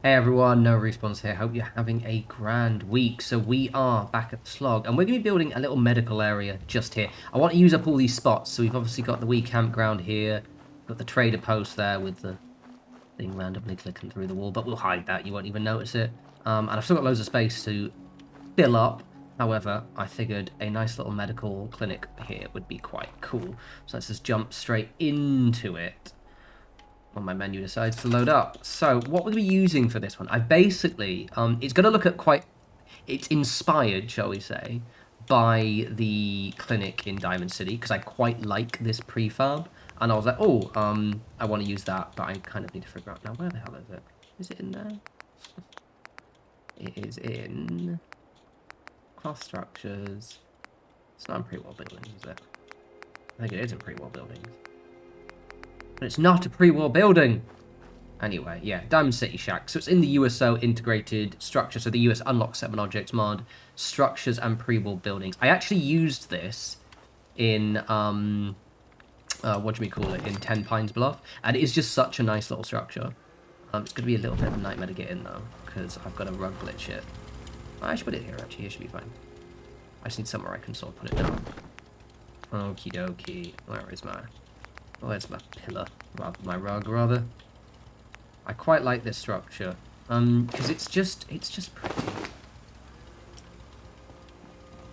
Hey everyone, no respawns here. Hope you're having a grand week. So we are back at the Slog, and we're going to be building a little medical area just here. I want to use up all these spots. So we've obviously got the wee campground here, got the trader post there with the thing randomly clicking through the wall, but we'll hide that. You won't even notice it. And I've still got loads of space to fill up. However, I figured a nice little medical clinic here would be quite cool. So let's just jump straight into it. When my menu decides to load up. So what we're going to be using for this one, I've basically, it's going to look at it's inspired, shall we say, by the clinic in Diamond City, because I quite like this prefab, and I was like, oh, I want to use that, but I kind of need to figure out, now where the hell is it? Is it in there? It is in class structures. It's not in pre-war buildings, is it? I think it is in pre-war buildings. But it's not a pre-war building. Anyway, yeah, Diamond City Shack. So it's in the USO integrated structure. So the US Unlock 7 Objects mod, structures and pre-war buildings. I actually used this in, what do we call it, in 10 Pines Bluff. And it is just such a nice little structure. It's going to be a little bit of a nightmare to get in, though, because I've got a rug glitch it. I should put it here, actually. Here should be fine. I just need somewhere I can sort of put it down. Okie dokie. Where's my pillar? My rug, rather. I quite like this structure. Because it's just pretty.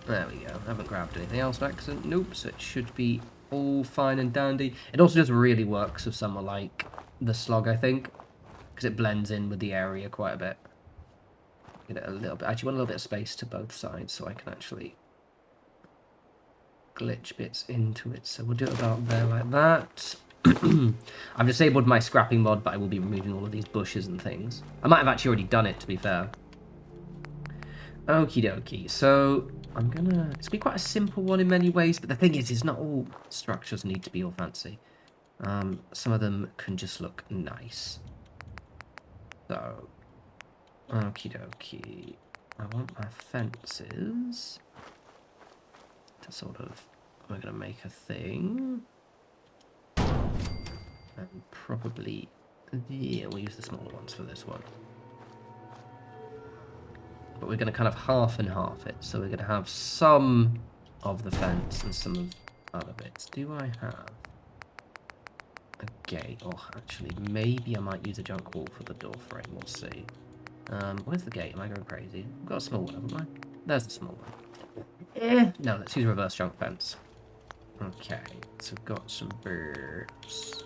There we go. I haven't grabbed anything else by accident. Nope, so it should be all fine and dandy. It also just really works with somewhere like the Slog, I think. Because it blends in with the area quite a bit. Get it a little bit. I actually want a little bit of space to both sides so I can actually glitch bits into it. So we'll do it about there like that. I've disabled my scrapping mod, but I will be removing all of these bushes and things. I might have actually already done it, to be fair. Okie dokie. So it's gonna be quite a simple one in many ways, but the thing is not all structures need to be all fancy. Some of them can just look nice. So, okie dokie. I want my fences to sort of, we're gonna make a thing. And probably, yeah, we'll use the smaller ones for this one. But we're going to kind of half and half it. So we're going to have some of the fence and some of other bits. Do I have a gate? Oh, actually, maybe I might use a junk wall for the door frame. We'll see. Where's the gate? Am I going crazy? I've got a small one, haven't I? There's the small one. No, let's use a reverse junk fence. Okay, so we've got some birds.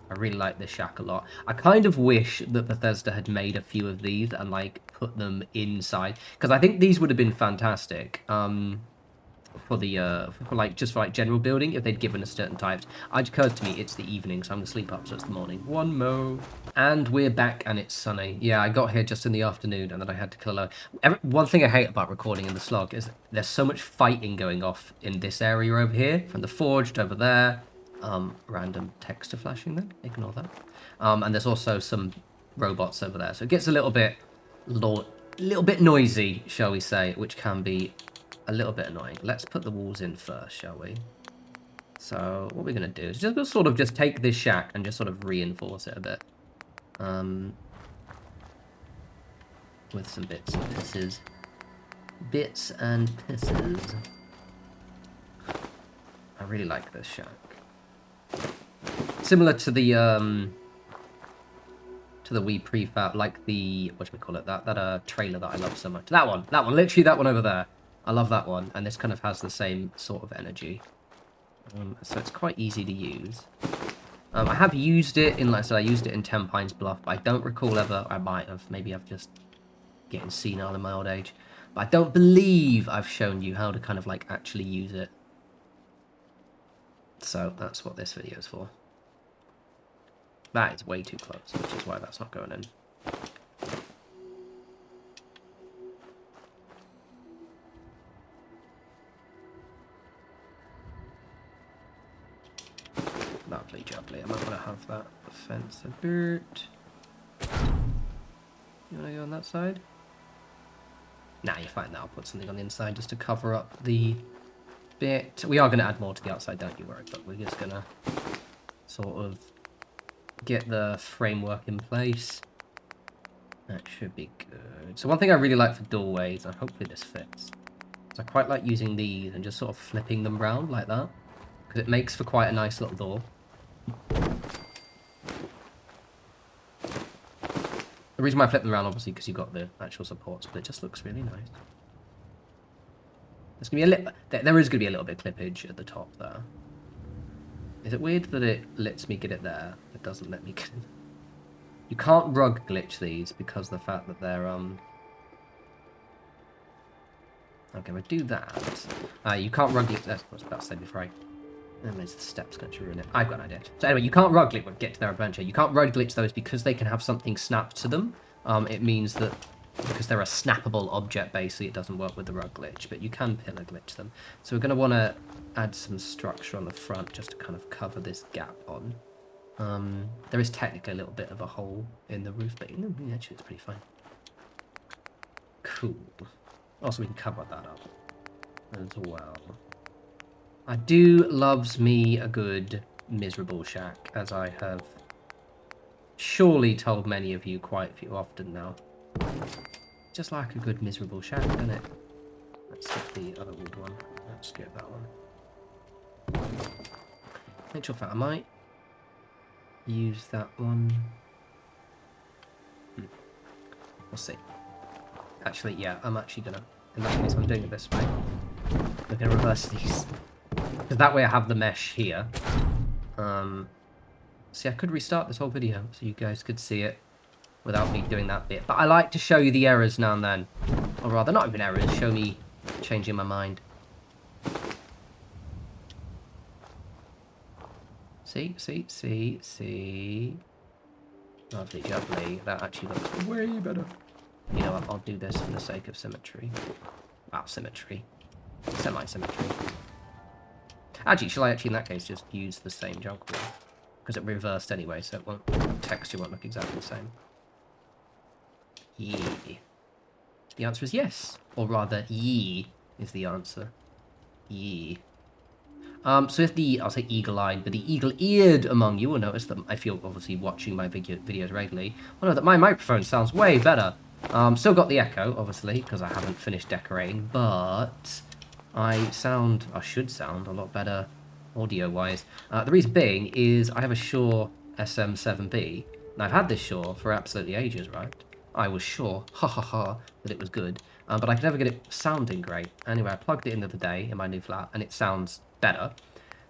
I really like this shack a lot. I kind of wish that Bethesda had made a few of these and, like, put them inside. Because I think these would have been fantastic for the, for general building if they'd given us certain types. It occurs to me it's the evening, so I'm going to sleep up, so it's the morning. One mo. And we're back, and it's sunny. Yeah, I got here just in the afternoon, and then I had to kill a load. One thing I hate about recording in the Slog is there's so much fighting going off in this area over here, from the Forged over there. Random texture flashing then, ignore that. And there's also some robots over there, so it gets a little bit noisy, shall we say, which can be a little bit annoying. Let's put the walls in first, shall we? So what we're going to do is just sort of just take this shack and just sort of reinforce it a bit. With some bits and pieces. Bits and pieces. I really like this shack. Similar to the wee prefab, like the, whatchamacallit, that trailer that I love so much. That one, literally that one over there. I love that one, and this kind of has the same sort of energy. So it's quite easy to use. I have used it in, like I said, I used it in 10 Pines Bluff, but I don't recall ever, I might have, maybe I've just getting senile in my old age. But I don't believe I've shown you how to kind of like actually use it. So that's what this video is for. That is way too close, which is why that's not going in. Lovely jubbly. I might want to have that fence a bit. You want to go on that side? Nah, you're fine now. I'll put something on the inside just to cover up the bit. We are going to add more to the outside, don't you worry, but we're just going to sort of get the framework in place. That should be good. So one thing I really like for doorways, and hopefully this fits, is I quite like using these and just sort of flipping them round like that. Because it makes for quite a nice little door. The reason why I flip them around, obviously, because you've got the actual supports, but it just looks really nice. There's gonna be there is going to be a little bit of clippage at the top there. Is it weird that it lets me get it there? It doesn't let me get it. You can't rug glitch these because of the fact that they're, Okay, we'll do that. You can't rug glitch... That's what I was about to say before I... And there's the steps going to ruin it. I've got an idea. So anyway, you can't rug glitch... Well, get to their adventure. You can't rug glitch those because they can have something snapped to them. It means that because they're a snappable object, basically, it doesn't work with the rug glitch. But you can pillar glitch them. So we're going to want to add some structure on the front just to kind of cover this gap on. There is technically a little bit of a hole in the roof, but actually it's pretty fine. Cool. Also, we can cover that up as well. I do loves me a good miserable shack, as I have surely told many of you quite a few often now. Just like a good miserable shack, doesn't it? Let's get the other wood one. Let's get that one. Nature fat, I might use that one. We'll see. Actually, yeah, I'm actually gonna... In that case, I'm doing it this way. We're gonna reverse these. Because that way I have the mesh here. See, I could restart this whole video so you guys could see it without me doing that bit. But I like to show you the errors now and then. Or rather, not even errors, show me changing my mind. See. Lovely, lovely. That actually looks way better. You know what, I'll do this for the sake of symmetry. Well, symmetry. Semi-symmetry. Actually, shall I actually in that case just use the same junk wall? Because it reversed anyway, so it won't, texture won't look exactly the same. Yeah. The answer is yes. Or rather, ye is the answer. Ye. So if the, I'll say eagle-eyed, but the eagle-eared among you will notice that if you're obviously watching my videos regularly, will know that my microphone sounds way better. Still got the echo, obviously, because I haven't finished decorating, but I should sound a lot better audio-wise. The reason being is I have a Shure SM7B, and I've had this Shure for absolutely ages, right? I was sure, that it was good, but I could never get it sounding great. Anyway, I plugged it in the other day in my new flat, and it sounds better.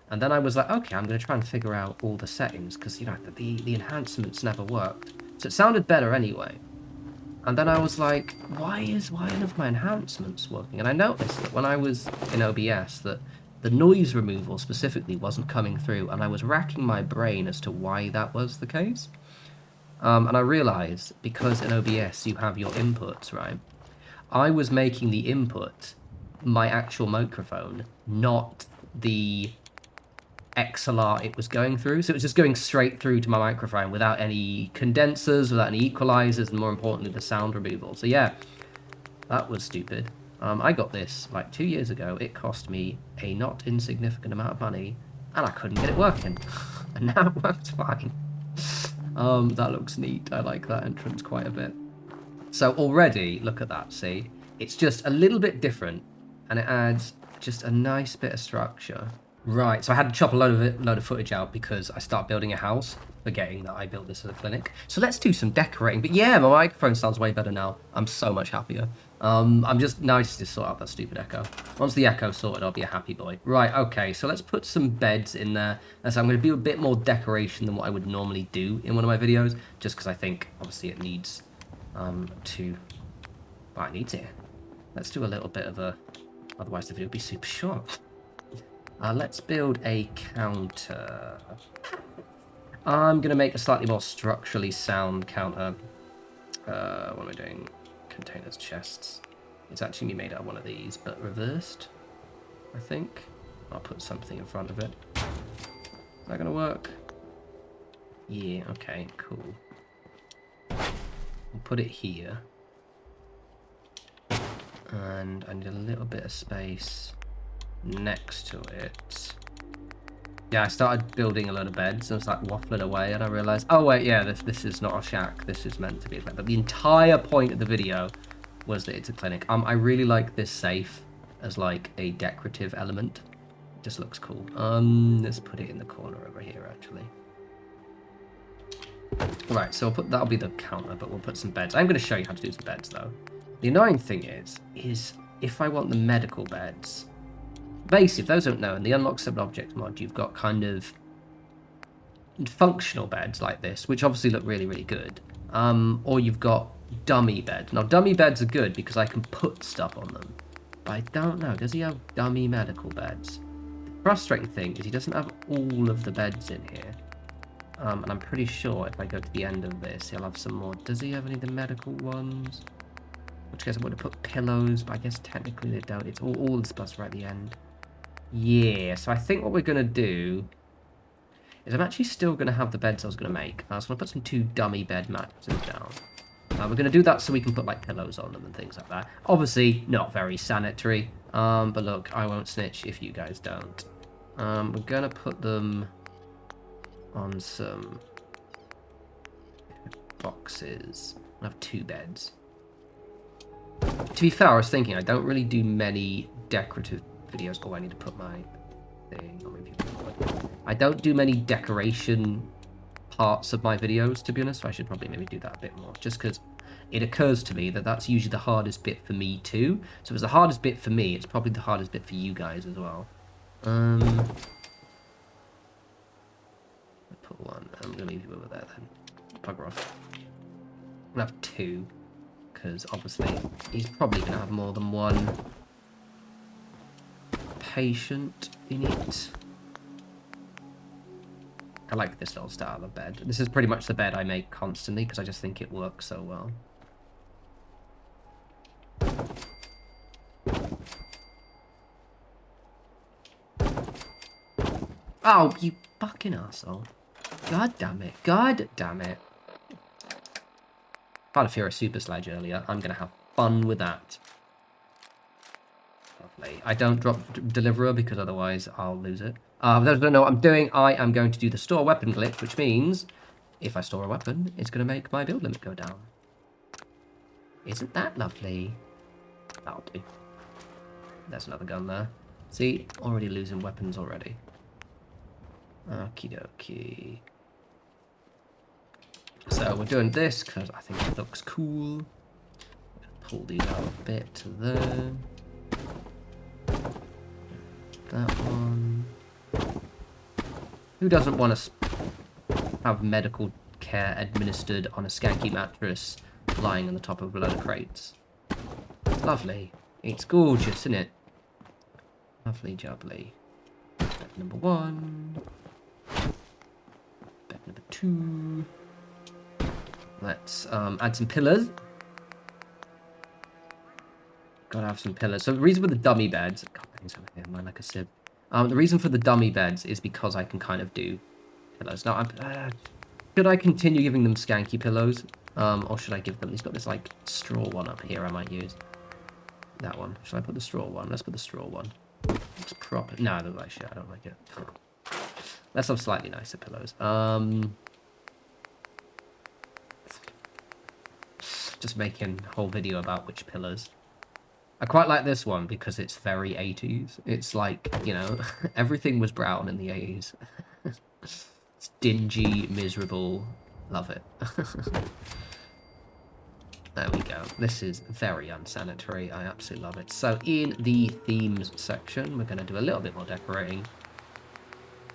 And then I was like, okay, I'm going to try and figure out all the settings, because, you know, the enhancements never worked. So it sounded better anyway. And then I was like, why none of my enhancements working? And I noticed that when I was in OBS, that the noise removal specifically wasn't coming through, and I was racking my brain as to why that was the case. And I realized, because in OBS you have your inputs, right? I was making the input my actual microphone, not the XLR it was going through. So it was just going straight through to my microphone without any condensers, without any equalizers, and more importantly, the sound removal. So yeah, that was stupid. I got this like 2 years ago. It cost me a not insignificant amount of money, and I couldn't get it working. And now it works fine. That looks neat. I like that entrance quite a bit. So already, look at that, see? It's just a little bit different, and it adds just a nice bit of structure. Right, so I had to chop a load of footage out because I start building a house, forgetting that I built this as a clinic. So let's do some decorating. But yeah, my microphone sounds way better now. I'm so much happier. I'm just nice to sort out that stupid echo. Once the echo's sorted, I'll be a happy boy. Right, okay, so let's put some beds in there. So I'm going to do a bit more decoration than what I would normally do in one of my videos, just because I think, obviously, it needs to... Well, it needs it. Let's do a little bit of a... Otherwise, the video would be super short. Let's build a counter. I'm going to make a slightly more structurally sound counter. What am I doing? Containers, chests. It's actually made out of one of these, but reversed, I think. I'll put something in front of it. Is that going to work? Yeah, okay, cool. We'll put it here. And I need a little bit of space next to it. Yeah, I started building a load of beds, and I was like waffling away, and I realized, oh wait, yeah, this is not a shack. This is meant to be a bed. But the entire point of the video was that it's a clinic. I really like this safe as like a decorative element. It just looks cool. Let's put it in the corner over here, actually. Right, so that'll be the counter, but we'll put some beds. I'm going to show you how to do some beds, though. The annoying thing is if I want the medical beds, basically, if those don't know, in the Unlock 7 Objects mod, you've got kind of functional beds like this, which obviously look really, really good. Or you've got dummy beds. Now, dummy beds are good because I can put stuff on them. But I don't know, does he have dummy medical beds? The frustrating thing is he doesn't have all of the beds in here. And I'm pretty sure if I go to the end of this, he'll have some more. Does he have any of the medical ones? In which case I would have put pillows, but I guess technically they don't. It's all the stuff's right at the end. Yeah, so I think what we're going to do is I'm actually still going to have the beds I was going to make. I was going to put some 2 dummy bed mattresses down. We're going to do that so we can put like pillows on them and things like that. Obviously, not very sanitary. But look, I won't snitch if you guys don't. We're going to put them on some boxes. I have 2 beds. To be fair, I was thinking I don't really do many decorative videos. Oh, I need to put my thing. I don't do many decoration parts of my videos, to be honest. So I should probably maybe do that a bit more, just because it occurs to me that that's usually the hardest bit for me too. So if it's the hardest bit for me, it's probably the hardest bit for you guys as well. Put one. I'm gonna leave you over there then. Bugger off. I'm gonna have 2, because obviously he's probably gonna have more than one patient in it. I like this little style of bed. This is pretty much the bed I make constantly because I just think it works so well. Oh, you fucking arsehole. God damn it. God damn it. I had a fear of Super Sledge earlier. I'm going to have fun with that. Lovely. I don't drop Deliverer because otherwise I'll lose it. For those who don't know what I'm doing, I am going to do the store weapon glitch, which means if I store a weapon, it's going to make my build limit go down. Isn't that lovely? That'll do. There's another gun there. See? Already losing weapons already. Okie dokie. So we're doing this because I think it looks cool. Pull these out a bit to there. That one. Who doesn't want to have medical care administered on a skanky mattress lying on the top of a load of crates? It's lovely. It's gorgeous, isn't it? Lovely jubbly. Bed number 1. Bed number 2. Let's add some pillars. Gotta have some pillars. So the reason for the dummy beds... God, I think mine like a sieve. The reason for the dummy beds is because I can kind of do pillows. Now, should I continue giving them skanky pillows? Or should I give them... He's got this, like, straw one up here I might use. That one. Should I put the straw one? Let's put the straw one. Looks proper. No, I don't like shit. I don't like it. Let's have slightly nicer pillows. Just making a whole video about which pillars. I quite like this one because it's very 80s. It's like, you know, everything was brown in the 80s. It's dingy, miserable. Love it. There we go. This is very unsanitary. I absolutely love it. So in the themes section, we're going to do a little bit more decorating.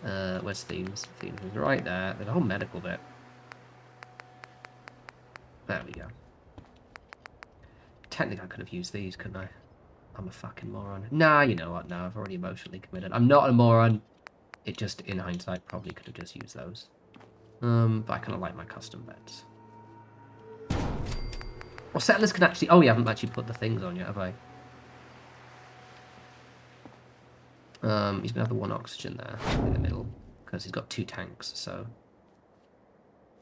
Where's themes? Themes is right there. There's a whole medical bit. There we go. Technically, I could have used these, couldn't I? I'm a fucking moron. Nah, you know what? No, I've already emotionally committed. I'm not a moron. It just, in hindsight, probably could have just used those. But I kind of like my custom beds. Well, settlers can actually... Oh, you haven't actually put the things on yet, have I? He's going to have the 1 oxygen there in the middle. Because he's got 2 tanks, so...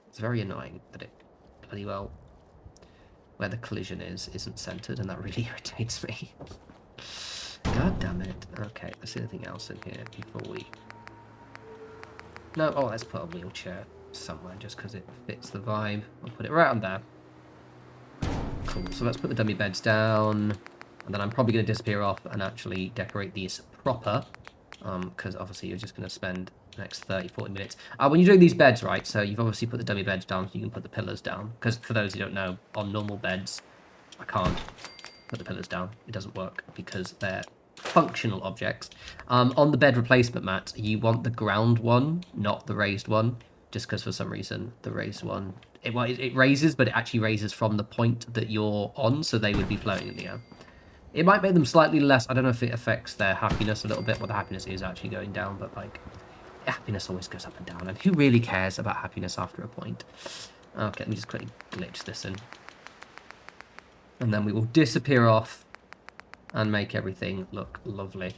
It's very annoying that it bloody well... Where the collision isn't centered, and that really irritates me. God damn it. Okay, let's see anything else in here before we No, oh, let's put a wheelchair somewhere just because it fits the vibe. I'll put it right on there. Cool, so let's put the dummy beds down. And then I'm probably going to disappear off and actually decorate these proper. Because obviously you're just going to spend the next 30, 40 minutes. When you're doing these beds, right, so you've obviously put the dummy beds down so you can put the pillars down. Because for those who don't know, on normal beds, I can't put the pillars down. It doesn't work because they're functional objects. On the bed replacement mat, you want the ground one, not the raised one. Just because for some reason the raised one, it raises, but it actually raises from the point that you're on, so they would be floating in the air. It might make them slightly less, I don't know if it affects their happiness a little bit, well the happiness is actually going down, but like, happiness always goes up and down, and who really cares about happiness after a point? Okay, let me just quickly glitch this in. And then we will disappear off and make everything look lovely.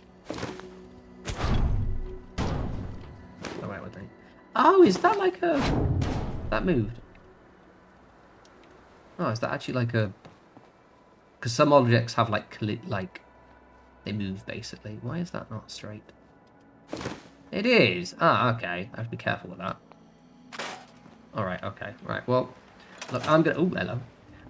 Oh, wait, what thing? Oh, is that like a... That moved. Oh, is that actually like a... Because some objects have like they move basically. Why is that not straight? It is. Ah, okay. I have to be careful with that. All right. Okay. Right. Well, look, I'm gonna. Oh, hello.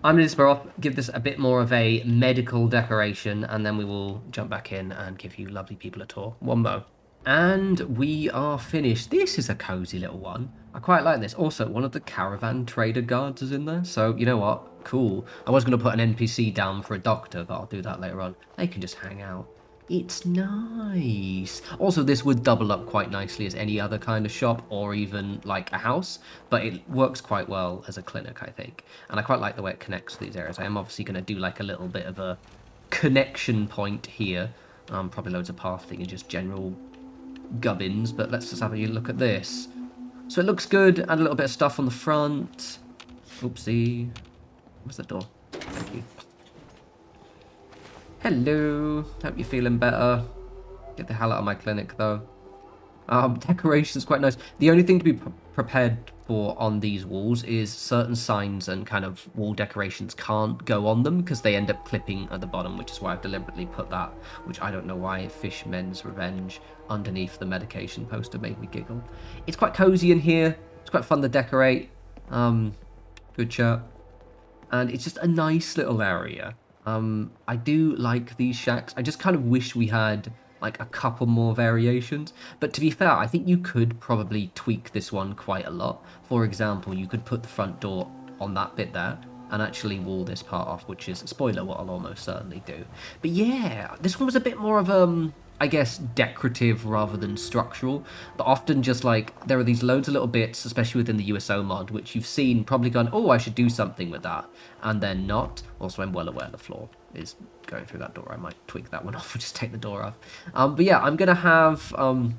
I'm gonna disappear off, give this a bit more of a medical decoration, and then we will jump back in and give you lovely people a tour. One mo. And we are finished. This is a cozy little one. I quite like this. Also, one of the caravan trader guards is in there. So, you know what? Cool. I was going to put an NPC down for a doctor, but I'll do that later on. They can just hang out. It's nice. Also, this would double up quite nicely as any other kind of shop or even like a house, but it works quite well as a clinic, I think. And I quite like the way it connects to these areas. I am obviously going to do like a little bit of a connection point here. Probably loads of pathing and just general gubbins, but let's just have a look at this. So it looks good, and a little bit of stuff on the front. Oopsie. Where's the door? Thank you. Hello. Hope you're feeling better. Get the hell out of my clinic, though. Decoration's quite nice. The only thing to be prepared for on these walls is certain signs and kind of wall decorations can't go on them because they end up clipping at the bottom, which is why I've deliberately put that, which I don't know why, Fishmen's Revenge underneath the medication poster made me giggle. It's quite cozy in here. It's quite fun to decorate. Good shirt. And it's just a nice little area. I do like these shacks. I just kind of wish we had like a couple more variations, but to be fair, I think you could probably tweak this one quite a lot. For example, you could put the front door on that bit there and actually wall this part off, which is, spoiler, what I'll almost certainly do. But yeah, this one was a bit more of I guess decorative rather than structural, but often just like there are these loads of little bits, especially within the USO mod, which you've seen probably gone, oh, I should do something with that, and then not. Also, I'm well aware the floor is going through that door. I might tweak that one off or just take the door off. But yeah, I'm gonna have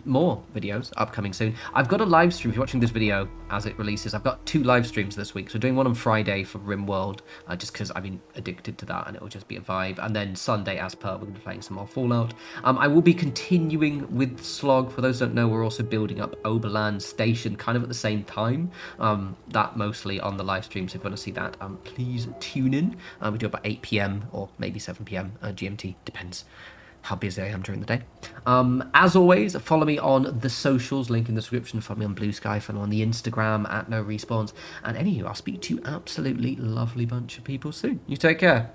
more videos upcoming soon. I've got a live stream. If you're watching this video as it releases, I've got 2 live streams this week. So doing one on Friday for RimWorld, just because I've been addicted to that and it'll just be a vibe. And then Sunday, as per, we're gonna be playing some more Fallout. I will be continuing with Slog. For those who don't know, we're also building up Oberland Station kind of at the same time. That mostly on the live stream. So if you want to see that, please tune in. We do about 8 p.m. or maybe 7 p.m. GMT, depends how busy I am during the day. As always, follow me on the socials, link in the description. Follow me on Blue Sky, follow me on the Instagram at norespawns. And anywho, I'll speak to you absolutely lovely bunch of people soon. You take care.